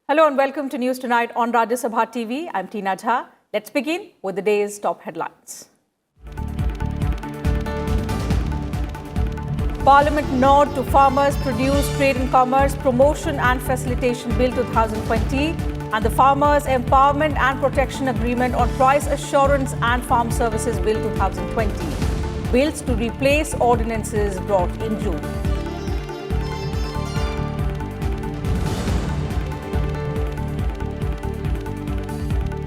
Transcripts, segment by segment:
Hello and welcome to News Tonight on Rajya Sabha TV. I'm Tina Jha. Let's begin with the day's top headlines. Parliament nod to Farmers Produce Trade and Commerce Promotion and Facilitation Bill 2020 and the Farmers Empowerment and Protection Agreement on Price Assurance and Farm Services Bill 2020. Bills to replace ordinances brought in June.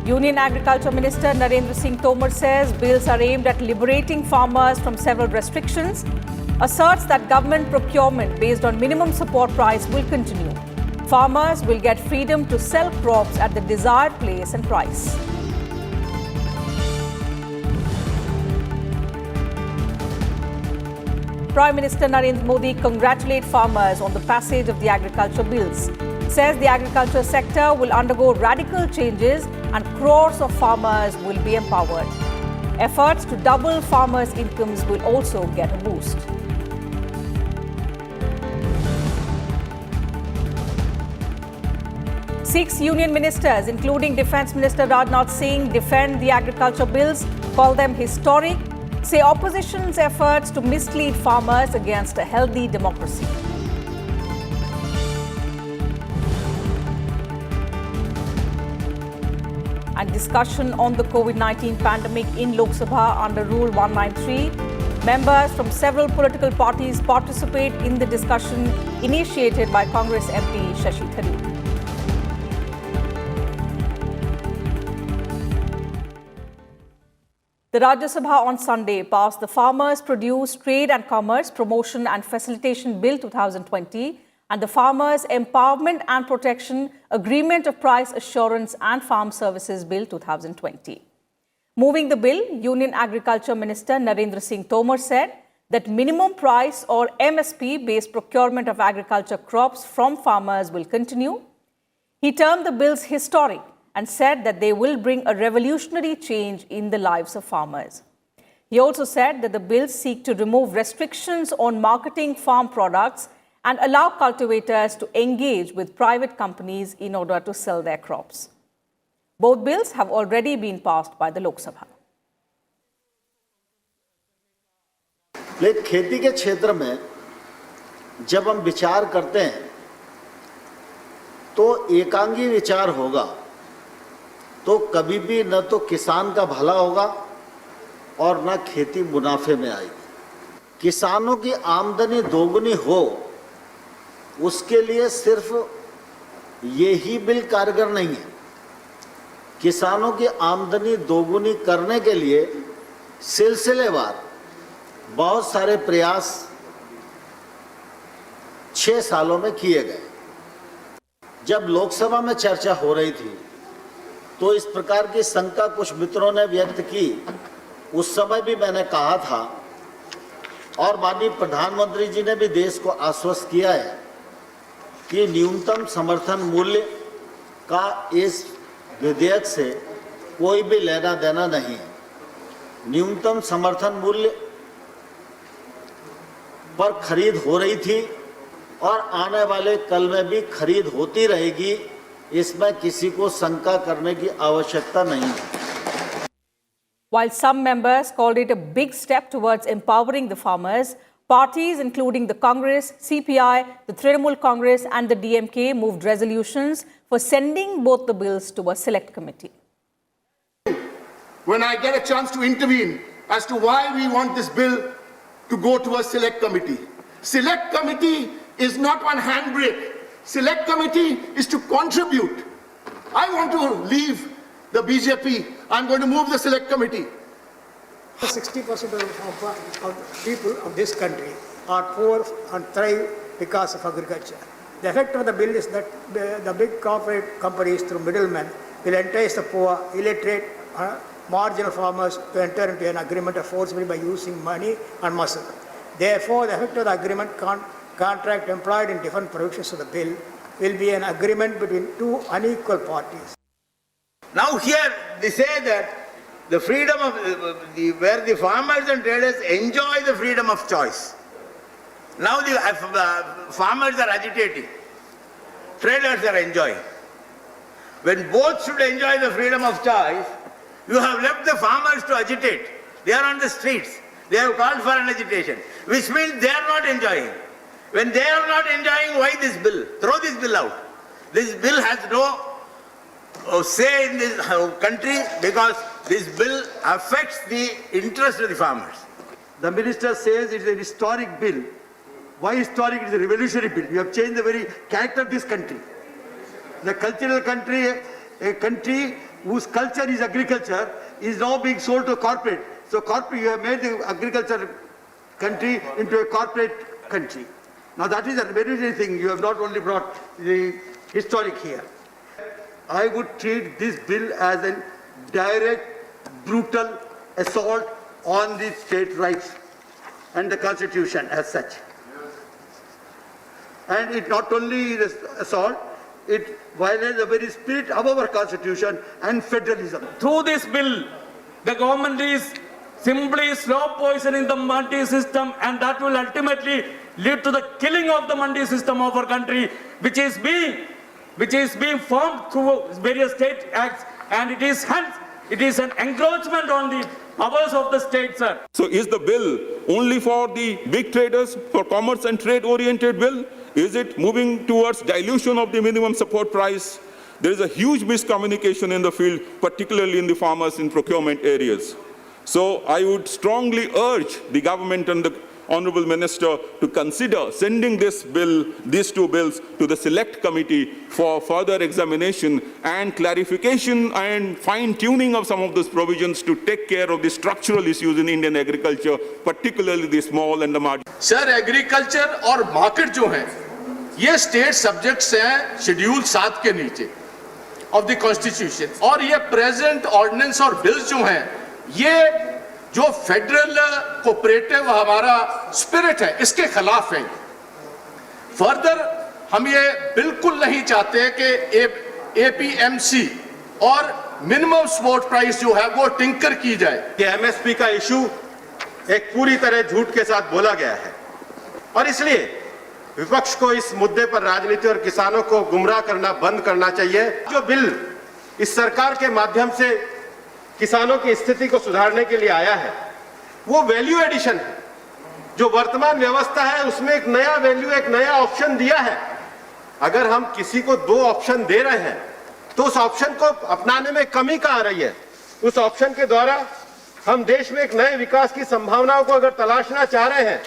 Union Agriculture Minister Narendra Singh Tomar says bills are aimed at liberating farmers from several restrictions, asserts that government procurement based on minimum support price will continue. Farmers will get freedom to sell crops at the desired place and price. Prime Minister Narendra Modi congratulates farmers on the passage of the agriculture bills. Says the agriculture sector will undergo radical changes and crores of farmers will be empowered. Efforts to double farmers' incomes will also get a boost. Six union ministers, including Defence Minister Rajnath Singh, defend the agriculture bills, call them historic, say opposition's efforts to mislead farmers against a healthy democracy. And discussion on the COVID-19 pandemic in Lok Sabha under Rule 193. Members from several political parties participate in the discussion initiated by Congress MP Shashi Tharoor. The Rajya Sabha on Sunday passed the Farmers Produce Trade and Commerce Promotion and Facilitation Bill 2020 and the Farmers Empowerment and Protection Agreement of Price Assurance and Farm Services Bill 2020. Moving the bill, Union Agriculture Minister Narendra Singh Tomar said that minimum price or MSP-based procurement of agriculture crops from farmers will continue. He termed the bills historic and said that they will bring a revolutionary change in the lives of farmers. He also said that the bills seek to remove restrictions on marketing farm products and allow cultivators to engage with private companies in order to sell their crops. Both bills have already been passed by the Lok Sabha. लेकिन खेती के क्षेत्र में जब हम विचार करते हैं तो एकांगी विचार होगा तो कभी भी न तो किसान का भला होगा और न खेती मुनाफे में आएगी। किसानों की आमदनी दोगुनी हो उसके लिए सिर्फ ये ही बिल कारगर नहीं है। किसानों की आमदनी दोगुनी करने के लिए सिलसिलेवार बहुत सारे प्रयास 6 सालों में किए गए। जब लोकसभा में चर्चा हो रही थी तो इस प्रकार की शंका कुछ मित्रों ने व्यक्त की। उस समय भी मैंने कहा था और माननीय प्रधानमंत्री जी ने भी देश को आश्वस्त किया है कि न्यूनतम समर्थन मूल्य का इस विधेयक से कोई भी लेना देना नहीं है। न्यूनतम समर्थन मूल्य पर खरीद हो रही थी और आने वाले कल में भी खरीद होती रहेगी। इसमें किसी को शंका करने की आवश्यकता नहीं है। While some members called it a big step towards empowering the farmers, parties including the Congress, CPI, the Trinamool Congress and the DMK moved resolutions for sending both the bills to a select committee. When I get a chance to intervene as to why we want this bill to go to a select committee. Select committee is not one handbrake. Select committee is to contribute. I want to leave the BJP. I'm going to move the select committee. 60% of people of this country are poor and thrive because of agriculture. The effect of the bill is that the big corporate companies through middlemen will entice the poor, illiterate, marginal farmers to enter into an agreement forcibly by using money and muscle. Therefore, the effect of the agreement contract employed in different provisions of the bill will be an agreement between two unequal parties. Now here they say that the freedom of where the farmers and traders enjoy the freedom of choice. Now the farmers are agitating, traders are enjoying. When both should enjoy the freedom of choice, you have left the farmers to agitate. They are on the streets. They have called for an agitation, which means they are not enjoying. When they are not enjoying, why this bill? Throw this bill out. This bill has no say in this country because this bill affects the interest of the farmers. The minister says it is a historic bill. Why historic? It is a revolutionary bill. You have changed the very character of this country. The cultural country, a country whose culture is agriculture, is now being sold to corporate. So corporate, you have made the agriculture country into a corporate country. Now that is a revolutionary thing. You have not only brought the historic here. I would treat this bill as a direct, brutal assault on the state rights and the constitution as such. And it not only is assault, it violates the very spirit of our constitution and federalism. Through this bill, the government is simply slow poisoning the mandi system, and that will ultimately lead to the killing of the mandi system of our country, which is being formed through various state acts, and it is an encroachment on the powers of the state, sir. So is the bill only for the big traders, for commerce and trade oriented bill? Is it moving towards dilution of the minimum support price? There is a huge miscommunication in the field, particularly in the farmers in procurement areas. So I would strongly urge the government and the Honourable Minister to consider sending these two bills to the Select Committee for further examination and clarification and fine-tuning of some of those provisions to take care of the structural issues in Indian agriculture, particularly the small and the marginal. Sir, agriculture और market जो हैं, ये state subjects हैं schedule 7 के नीचे of the constitution, और ये present ordinance और bills जो हैं, ये जो फेडरल कोऑपरेटिव हमारा स्पिरिट है इसके खिलाफ है। फर्दर हम ये बिल्कुल नहीं चाहते कि एपीएमसी और मिनिमम सपोर्ट प्राइस जो है वो टिंकर की जाए। कि एमएसपी का इशू एक पूरी तरह झूठ के साथ बोला गया है और इसलिए विपक्ष को इस मुद्दे पर राजनीति और किसानों को गुमराह करना बंद करना चाहिए। जो बिल इस सरकार के माध्यम से किसानों की स्थिति को सुधारने के लिए आया है वो वैल्यू एडिशन है। जो वर्तमान व्यवस्था है उसमें एक नया वैल्यू, एक नया ऑप्शन दिया है। अगर हम किसी को 2 ऑप्शन दे रहे हैं तो उस ऑप्शन को अपनाने में कमी कहां आ रही है? उस ऑप्शन के द्वारा हम देश में एक नए विकास की संभावनाओं को अगर तलाशना चाह रहे हैं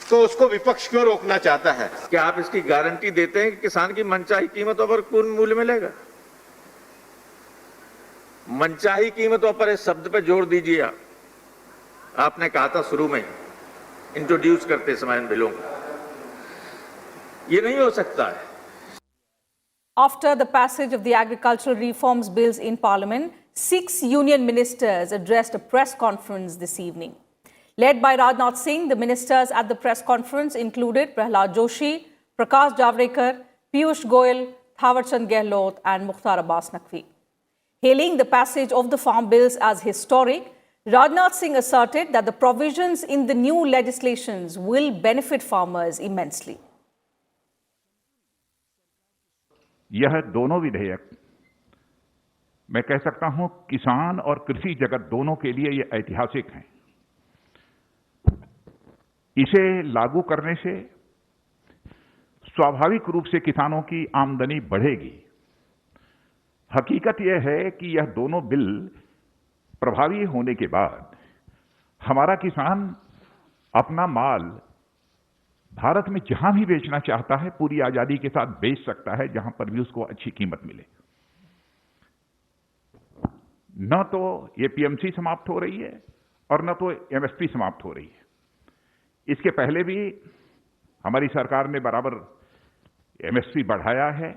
तो उसको विपक्ष क्यों रोकना चाहता है? क्या आप इसकी गारंटी देते हैं कि किसान की मनचाही कीमतों पर पूर्ण मूल्य मिलेगा? मनचाही कीमतों पर इस शब्द पे जोर दीजिए। आपने कहा था शुरू में इंट्रोड्यूस करते समय इन बिलों को, ये नहीं हो सकता है। After the passage of the agricultural reforms bills in Parliament, 6 union ministers addressed a press conference this evening. Led by Rajnath Singh, the ministers at the press conference included Prahlad Joshi, Prakash Javadekar, Piyush Goyal, Thawarchand Gehlot and Mukhtar Abbas Naqvi. Hailing the passage of the farm bills as historic, Rajnath Singh asserted that the provisions in the new legislations will benefit farmers immensely. यह दोनों विधेयक मैं कह सकता हूं किसान और कृषि जगत दोनों के लिए ये ऐतिहासिक हैं। इसे लागू करने से स्वाभाविक रूप से किसानों की आमदनी बढ़ेगी। हकीकत यह है कि यह दोनों बिल प्रभावी होने के बाद हमारा किसान अपना माल भारत में जहां भी बेचना चाहता है पूरी आजादी के साथ बेच सकता है, जहां पर भी उसको अच्छी कीमत मिले। न तो एपीएमसी समाप्त हो रही है और न तो एमएसपी समाप्त हो रही है। इसके पहले भी हमारी सरकार ने बराबर एमएसपी बढ़ाया है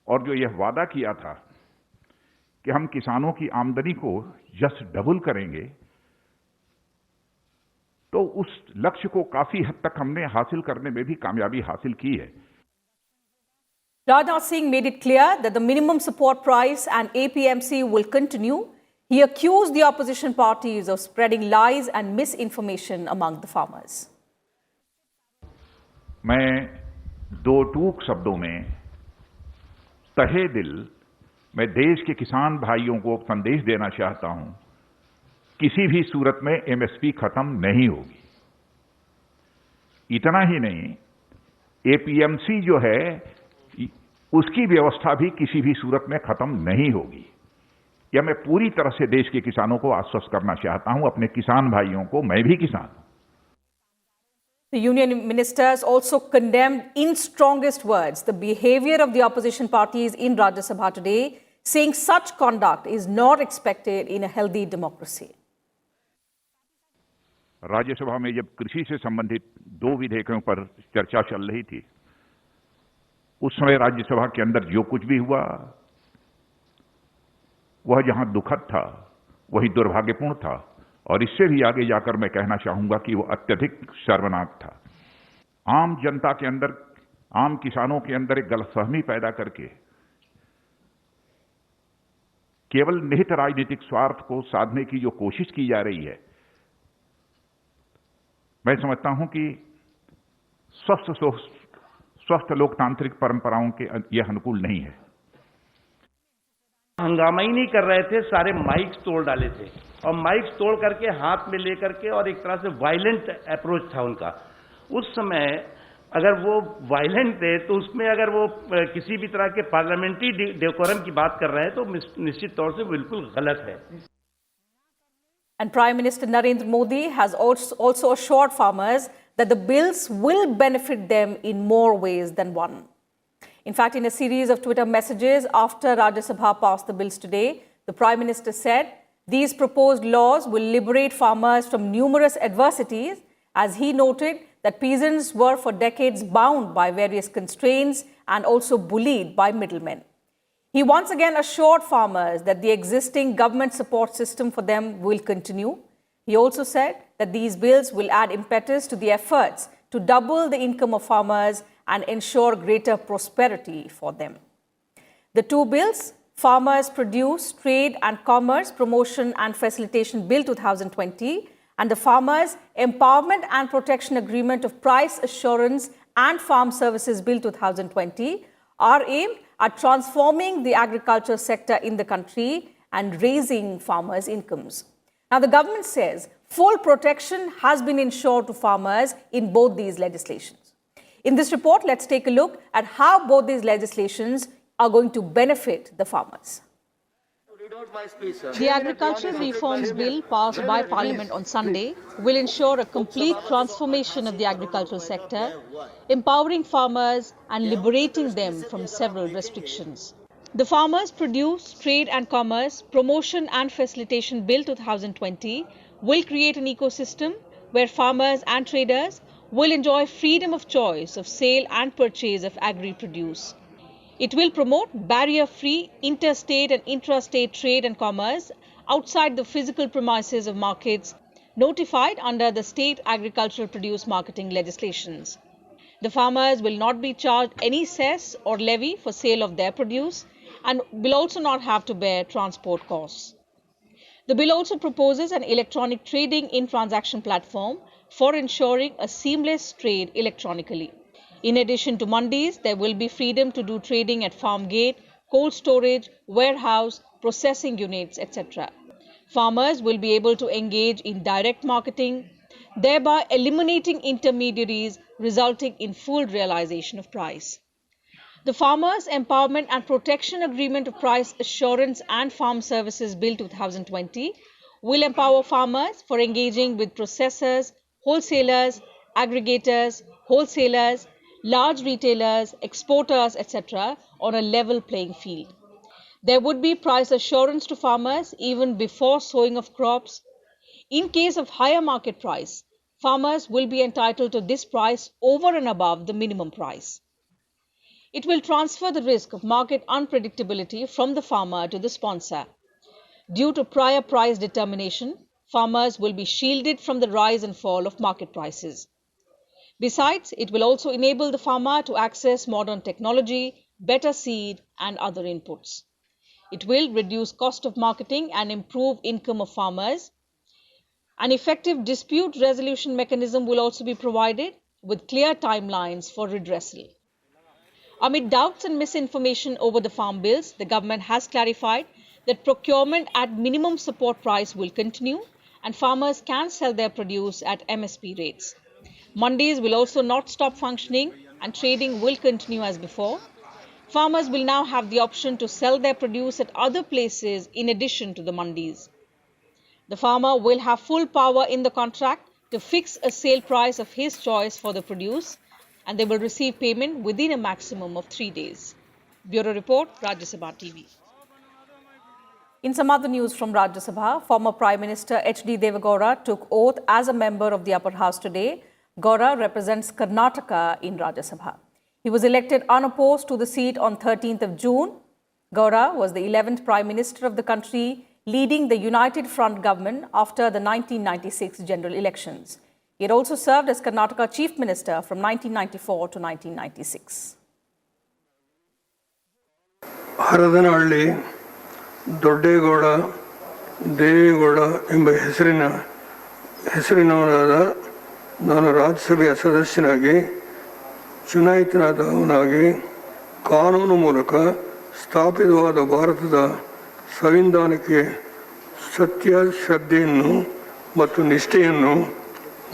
और जो यह वादा किया था कि हम किसानों की आमदनी को जस्ट डबल करेंगे, तो उस लक्ष्य को काफी हद तक हमने हासिल करने में भी कामयाबी हासिल की है। Rajnath Singh made it clear that the minimum support price and APMC will continue. He accused the opposition parties of spreading lies and misinformation among the farmers. मैं दो टूक शब्दों में तहे दिल मैं देश के किसान भाइयों को संदेश देना चाहता हूं, किसी भी सूरत में एमएसपी खत्म नहीं होगी। इतना ही नहीं, एपीएमसी जो है उसकी व्यवस्था भी किसी भी सूरत में खत्म नहीं होगी। यह मैं पूरी तरह से देश के किसानों को आश्वस्त करना चाहता हूं, अपने किसान भाइयों को। मैं भी किसान हूं। The union ministers also condemned in strongest words the behavior of the opposition parties in Rajya Sabha today, saying such conduct is not expected in a healthy democracy. Rajya Sabha में जब कृषि से संबंधित दो विधेयकों पर चर्चा चल रही थी, उस समय राज्यसभा के अंदर जो कुछ भी हुआ वह जहां दुखद था वही दुर्भाग्यपूर्ण था, और इससे भी आगे जाकर मैं कहना चाहूंगा कि वह अत्यधिक शर्मनाक था। आम जनता के अंदर, आम किसानों के अंदर एक गलतफहमी पैदा करके केवल निहित राजनीतिक स्वार्थ को साधने की जो कोशिश की जा रही है, मैं समझता हूं कि स्वस्थ लोकतांत्रिक परंपराओं के यह अनुकूल नहीं है। हंगामा ही नहीं कर रहे थे, सारे माइक्स तोड़ डाले थे और माइक्स तोड़ करके हाथ में लेकर के, और एक तरह से वायलेंट अप्रोच था उनका। उस समय अगर वो वायलेंट थे तो उसमें अगर वो किसी भी तरह के पार्लियामेंट्री डेकोरम की बात कर रहे हैं तो निश्चित तौर से बिल्कुल गलत है। And Prime Minister Narendra Modi has also assured farmers that the bills will benefit them in more ways than one. In fact, in a series of Twitter messages after Rajya Sabha passed the bills today, the Prime Minister said these proposed laws will liberate farmers from numerous adversities, as he noted that peasants were for decades bound by various constraints and also bullied by middlemen. He once again assured farmers that the existing government support system for them will continue. He also said that these bills will add impetus to the efforts to double the income of farmers and ensure greater prosperity for them. The two bills, Farmers Produce, Trade and Commerce Promotion and Facilitation Bill 2020 and the Farmers Empowerment and Protection Agreement of Price Assurance and Farm Services Bill 2020, are aimed at transforming the agriculture sector in the country and raising farmers' incomes. Now, the government says full protection has been ensured to farmers in both these legislations. In this report, let's take a look at how both these legislations are going to benefit the farmers. The Agricultural Reforms Bill passed by Parliament on Sunday will ensure a complete transformation of the agricultural sector, empowering farmers and liberating them from several restrictions. The Farmers Produce, Trade and Commerce Promotion and Facilitation Bill 2020 will create an ecosystem where farmers and traders will enjoy freedom of choice of sale and purchase of agri-produce. It will promote barrier-free interstate and intrastate trade and commerce outside the physical premises of markets notified under the state agricultural produce marketing legislations. The farmers will not be charged any cess or levy for sale of their produce and will also not have to bear transport costs. The bill also proposes an electronic trading in transaction platform for ensuring a seamless trade electronically. In addition to mandis, there will be freedom to do trading at farm gate, cold storage, warehouse, processing units, etc. Farmers will be able to engage in direct marketing, thereby eliminating intermediaries, resulting in full realization of price. The Farmers Empowerment and Protection Agreement of Price Assurance and Farm Services Bill 2020 will empower farmers for engaging with processors, wholesalers, aggregators, wholesalers, large retailers, exporters, etc. on a level playing field. There would be price assurance to farmers even before sowing of crops. In case of higher market price, farmers will be entitled to this price over and above the minimum price. It will transfer the risk of market unpredictability from the farmer to the sponsor. Due to prior price determination, farmers will be shielded from the rise and fall of market prices. Besides, it will also enable the farmer to access modern technology, better seed and other inputs. It will reduce cost of marketing and improve income of farmers. An effective dispute resolution mechanism will also be provided with clear timelines for redressal. Amid doubts and misinformation over the farm bills, the government has clarified that procurement at minimum support price will continue and farmers can sell their produce at MSP rates. Mandis will also not stop functioning and trading will continue as before. Farmers will now have the option to sell their produce at other places in addition to the mandis. The farmer will have full power in the contract to fix a sale price of his choice for the produce, and they will receive payment within a maximum of 3 days. Bureau Report, Rajya Sabha TV. In some other news from Rajya Sabha, former Prime Minister H.D. Deve took oath as a member of the upper house today. Gowda represents Karnataka in Rajya Sabha. He was elected unopposed to the seat on 13th of June. Gowda was the 11th Prime Minister of the country, leading the United Front government after the 1996 general elections. He had also served as Karnataka Chief Minister from 1994 to 1996. Haradanahalli Doddegowda Deve Gowda ಎಂಬ ಹೆಸರಿನವನಾದ ನಾನು ರಾಜ್ಯಸಭೆಯ ಸದಸ್ಯನಾಗಿ ಚುನಾಯಿತನಾದವನಾಗಿ ಕಾನೂನು ಮೂಲಕ ಸ್ಥಾಪಿತವಾದ ಭಾರತದ ಸಂವಿಧಾನಕ್ಕೆ ಸತ್ಯ ಶ್ರದ್ಧೆಯನ್ನು ಮತ್ತು ನಿಷ್ಠೆಯನ್ನು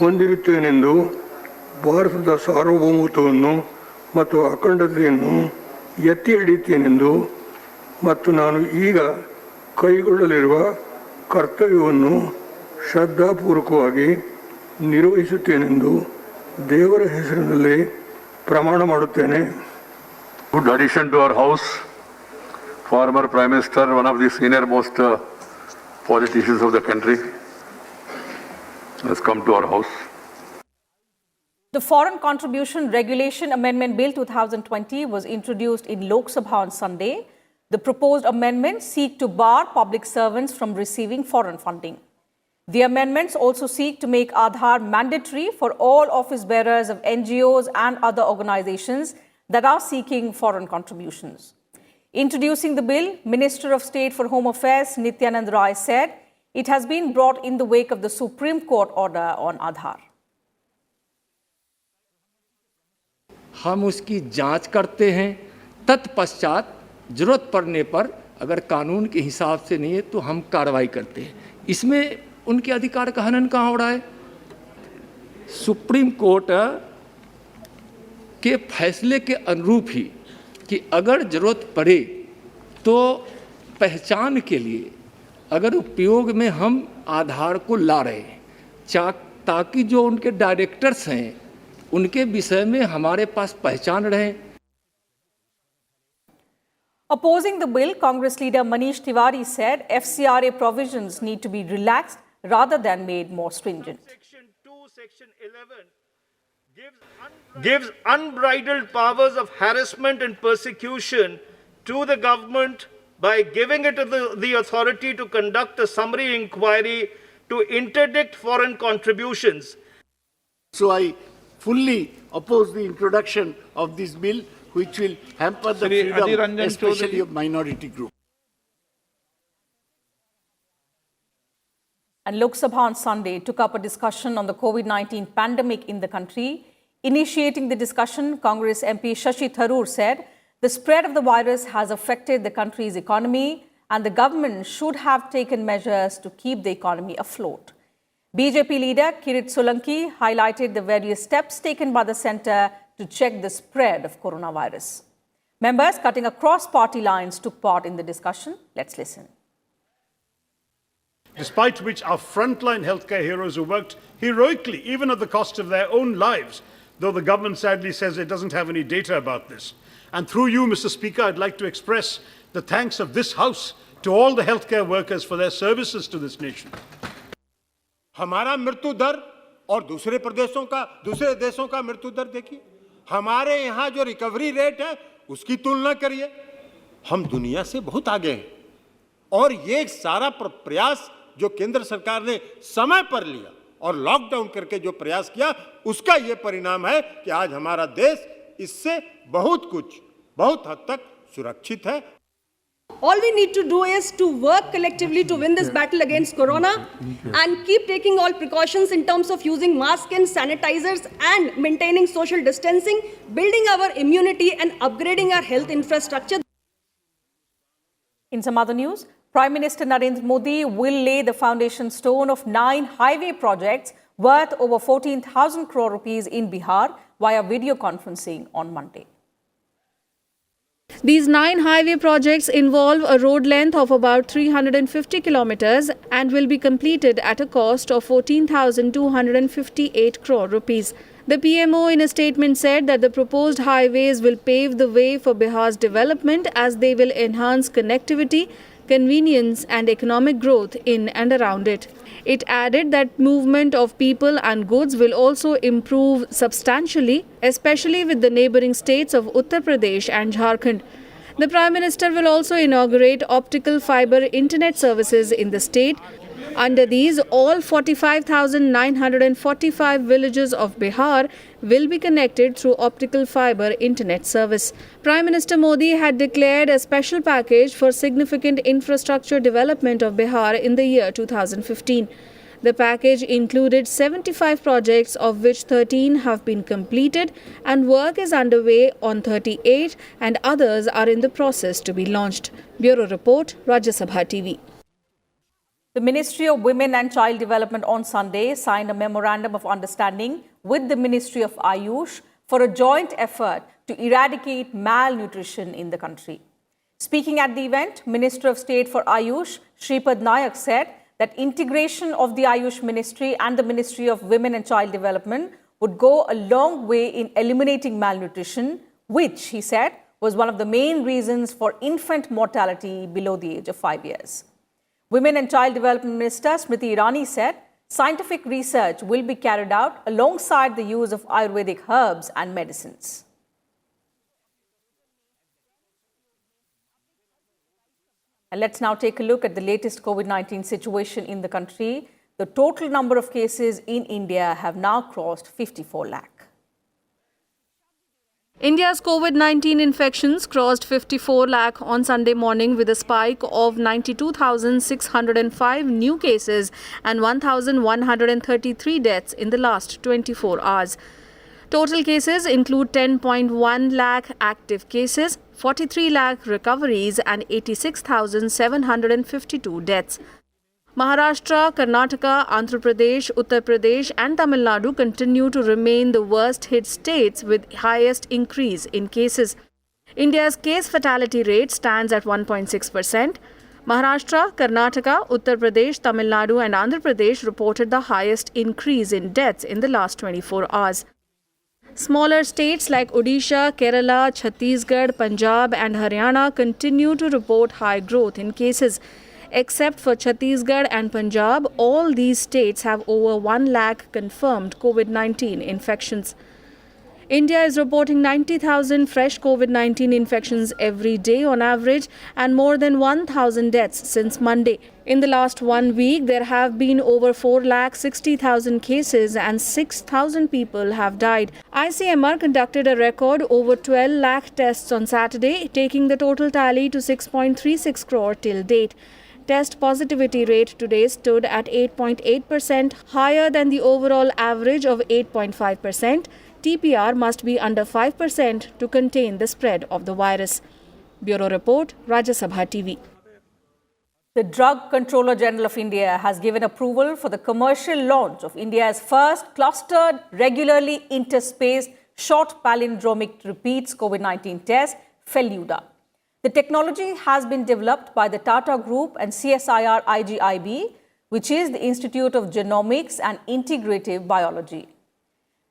ಹೊಂದಿರುತ್ತೇನೆಂದು ಭಾರತದ ಸಾರ್ವಭೌಮತ್ವವನ್ನು ಮತ್ತು ಅಖಂಡತೆಯನ್ನು ಎತ್ತಿ ಹಿಡಿಯುತ್ತೇನೆಂದು ಮತ್ತು ನಾನು ಈಗ ಕೈಗೊಳ್ಳಲಿರುವ ಕರ್ತವ್ಯವನ್ನು ಶ್ರದ್ಧಾಪೂರ್ವಕವಾಗಿ ನಿರ್ವಹಿಸುತ್ತೇನೆಂದು ದೇವರ ಹೆಸರಿನಲ್ಲಿ ಪ್ರಮಾಣ ಮಾಡುತ್ತೇನೆ. Good addition to our house. Former Prime Minister, one of the senior most politicians of the country, has come to our house. The Foreign Contribution Regulation Amendment Bill 2020 was introduced in Lok Sabha on Sunday. The proposed amendments seek to bar public servants from receiving foreign funding. The amendments also seek to make Aadhaar mandatory for all office bearers of NGOs and other organizations that are seeking foreign contributions. Introducing the bill, Minister of State for Home Affairs Nityanand Rai said it has been brought in the wake of the Supreme Court order on Aadhaar. हम उसकी जांच करते हैं, तत्पश्चात जरूरत पड़ने पर अगर कानून के हिसाब से नहीं है तो हम कार्रवाई करते हैं. इसमें उनके अधिकार का हनन कहाँ हो रहा है? सुप्रीम कोर्ट के फैसले के अनुरूप ही कि अगर जरूरत पड़े तो पहचान के लिए अगर उपयोग में हम आधार को ला रहे हैं ताकि जो उनके डायरेक्टर्स हैं उनके विषय में हमारे पास पहचान रहे. Opposing the bill, Congress leader Manish Tiwari said FCRA provisions need to be relaxed rather than made more stringent. Section 2, Section 11 gives unbridled powers of harassment and persecution to the government by giving it the authority to conduct a summary inquiry to interdict foreign contributions. So I fully oppose the introduction of this bill, which will hamper the freedom, especially of minority groups. And Lok Sabha on Sunday took up a discussion on the COVID-19 pandemic in the country. Initiating the discussion, Congress MP Shashi Tharoor said the spread of the virus has affected the country's economy and the government should have taken measures to keep the economy afloat. BJP leader Kirit Solanki highlighted the various steps taken by the centre to check the spread of coronavirus. Members cutting across party lines took part in the discussion. Let's listen. Despite which our frontline healthcare heroes who worked heroically, even at the cost of their own lives, though the government sadly says it doesn't have any data about this. And through you, Mr. Speaker, I'd like to express the thanks of this House to all the healthcare workers for their services to this nation. हमारा मृत्यु दर और दूसरे देशों का मृत्यु दर देखिए. हमारे यहाँ जो रिकवरी रेट है उसकी तुलना करिए. हम दुनिया से बहुत आगे हैं. और ये सारा प्रयास जो केंद्र सरकार ने समय पर लिया और लॉकडाउन करके जो प्रयास किया, उसका ये परिणाम है कि आज हमारा देश इससे बहुत हद तक सुरक्षित है. All we need to do is to work collectively to win this battle against corona and keep taking all precautions in terms of using masks and sanitizers and maintaining social distancing, building our immunity and upgrading our health infrastructure. In some other news, Prime Minister Narendra Modi will lay the foundation stone of 9 highway projects worth over 14,000 crore rupees in Bihar via video conferencing on Monday. These 9 highway projects involve a road length of about 350 kilometers and will be completed at a cost of 14,258 crore rupees. The PMO in a statement said that the proposed highways will pave the way for Bihar's development as they will enhance connectivity, convenience and economic growth in and around it. It added that movement of people and goods will also improve substantially, especially with the neighbouring states of Uttar Pradesh and Jharkhand. The Prime Minister will also inaugurate optical fibre internet services in the state. Under these, all 45,945 villages of Bihar will be connected through optical fibre internet service. Prime Minister Modi had declared a special package for significant infrastructure development of Bihar in the year 2015. The package included 75 projects, of which 13 have been completed, and work is underway on 38 and others are in the process to be launched. Bureau Report, Rajya Sabha TV. The Ministry of Women and Child Development on Sunday signed a memorandum of understanding with the Ministry of AYUSH for a joint effort to eradicate malnutrition in the country. Speaking at the event, Minister of State for AYUSH, Shripad Nayak, said that integration of the AYUSH Ministry and the Ministry of Women and Child Development would go a long way in eliminating malnutrition, which, he said, was one of the main reasons for infant mortality below the age of 5 years. Women and Child Development Minister Smriti Irani said scientific research will be carried out alongside the use of Ayurvedic herbs and medicines. And let's now take a look at the latest COVID-19 situation in the country. The total number of cases in India have now crossed 54 lakh. India's COVID-19 infections crossed 54 lakh on Sunday morning with a spike of 92,605 new cases and 1,133 deaths in the last 24 hours. Total cases include 10.1 lakh active cases, 43 lakh recoveries and 86,752 deaths. Maharashtra, Karnataka, Andhra Pradesh, Uttar Pradesh and Tamil Nadu continue to remain the worst hit states with highest increase in cases. India's case fatality rate stands at 1.6%. Maharashtra, Karnataka, Uttar Pradesh, Tamil Nadu and Andhra Pradesh reported the highest increase in deaths in the last 24 hours. Smaller states like Odisha, Kerala, Chhattisgarh, Punjab and Haryana continue to report high growth in cases. Except for Chhattisgarh and Punjab, all these states have over 1 lakh confirmed COVID-19 infections. India is reporting 90,000 fresh COVID-19 infections every day on average and more than 1,000 deaths since Monday. In the last 1 week, there have been over 4,60,000 cases and 6,000 people have died. ICMR conducted a record over 12 lakh tests on Saturday, taking the total tally to 6.36 crore till date. Test positivity rate today stood at 8.8%, higher than the overall average of 8.5%. TPR must be under 5% to contain the spread of the virus. Bureau Report, Rajya Sabha TV. The Drug Controller General of India has given approval for the commercial launch of India's first clustered, regularly interspaced, short palindromic repeats COVID-19 test, Feluda. The technology has been developed by the Tata Group and CSIR IGIB, which is the Institute of Genomics and Integrative Biology.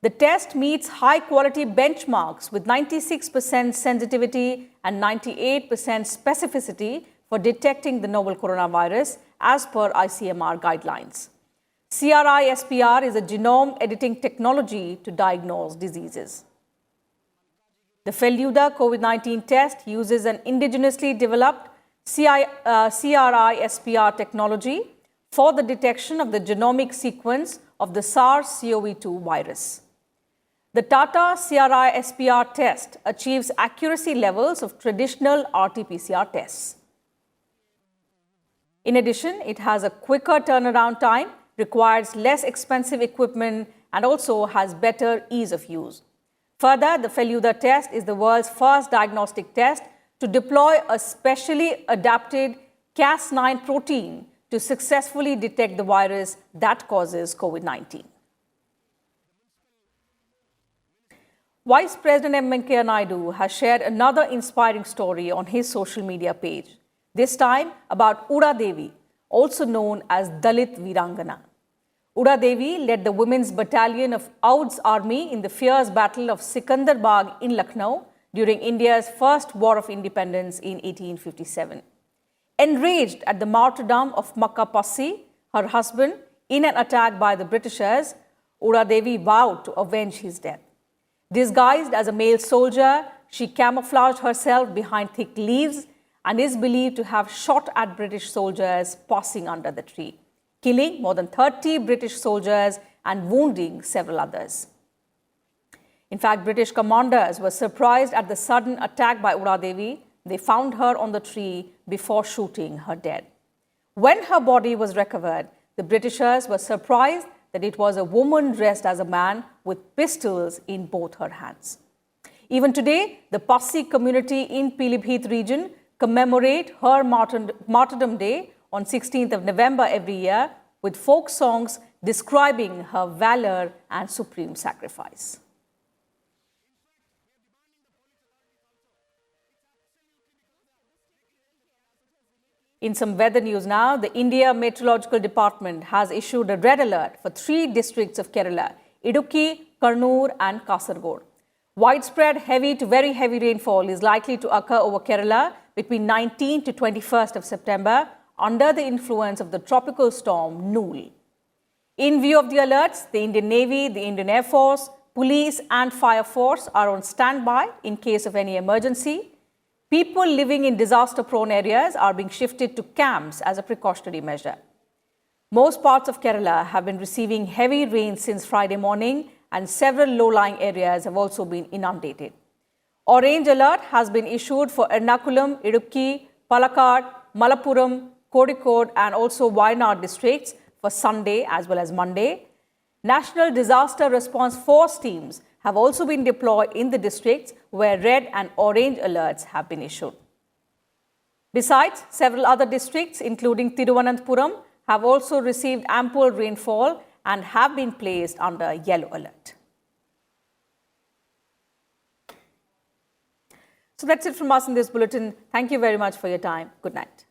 The test meets high-quality benchmarks with 96% sensitivity and 98% specificity for detecting the novel coronavirus as per ICMR guidelines. CRI-SPR is a genome editing technology to diagnose diseases. The Feluda COVID-19 test uses an indigenously developed CRI-SPR technology for the detection of the genomic sequence of the SARS-CoV-2 virus. The Tata CRI-SPR test achieves accuracy levels of traditional RT-PCR tests. In addition, it has a quicker turnaround time, requires less expensive equipment, and also has better ease of use. Further, the Feluda test is the world's first diagnostic test to deploy a specially adapted Cas9 protein to successfully detect the virus that causes COVID-19. Vice President M. Venkaiah Naidu has shared another inspiring story on his social media page, this time about Uradevi, also known as Dalit Virangana. Uradevi led the women's battalion of Aud's army in the fierce battle of Sikandarbag in Lucknow during India's first war of independence in 1857. Enraged at the martyrdom of Makka Passi, her husband, in an attack by the Britishers, Uradevi vowed to avenge his death. Disguised as a male soldier, she camouflaged herself behind thick leaves and is believed to have shot at British soldiers passing under the tree, killing more than 30 British soldiers and wounding several others. In fact, British commanders were surprised at the sudden attack by Uradevi. They found her on the tree before shooting her dead. When her body was recovered, the Britishers were surprised that it was a woman dressed as a man with pistols in both her hands. Even today, the Passi community in Pilibhit region commemorate her martyrdom day on 16th of November every year with folk songs describing her valor and supreme sacrifice. In some weather news now, the India Meteorological Department has issued a red alert for 3 districts of Kerala, Idukki, Kannur and Kasaragod. Widespread heavy to very heavy rainfall is likely to occur over Kerala between 19th to 21st of September under the influence of the tropical storm Nool. In view of the alerts, the Indian Navy, the Indian Air Force, police and fire force are on standby in case of any emergency. People living in disaster-prone areas are being shifted to camps as a precautionary measure. Most parts of Kerala have been receiving heavy rain since Friday morning, and several low-lying areas have also been inundated. Orange alert has been issued for Ernakulam, Idukki, Palakkad, Malappuram, Kozhikode and also Wayanad districts for Sunday as well as Monday. National Disaster Response Force teams have also been deployed in the districts where red and orange alerts have been issued. Besides, several other districts, including Thiruvananthapuram, have also received ample rainfall and have been placed under yellow alert. So that's it from us in this bulletin. Thank you very much for your time. Good night.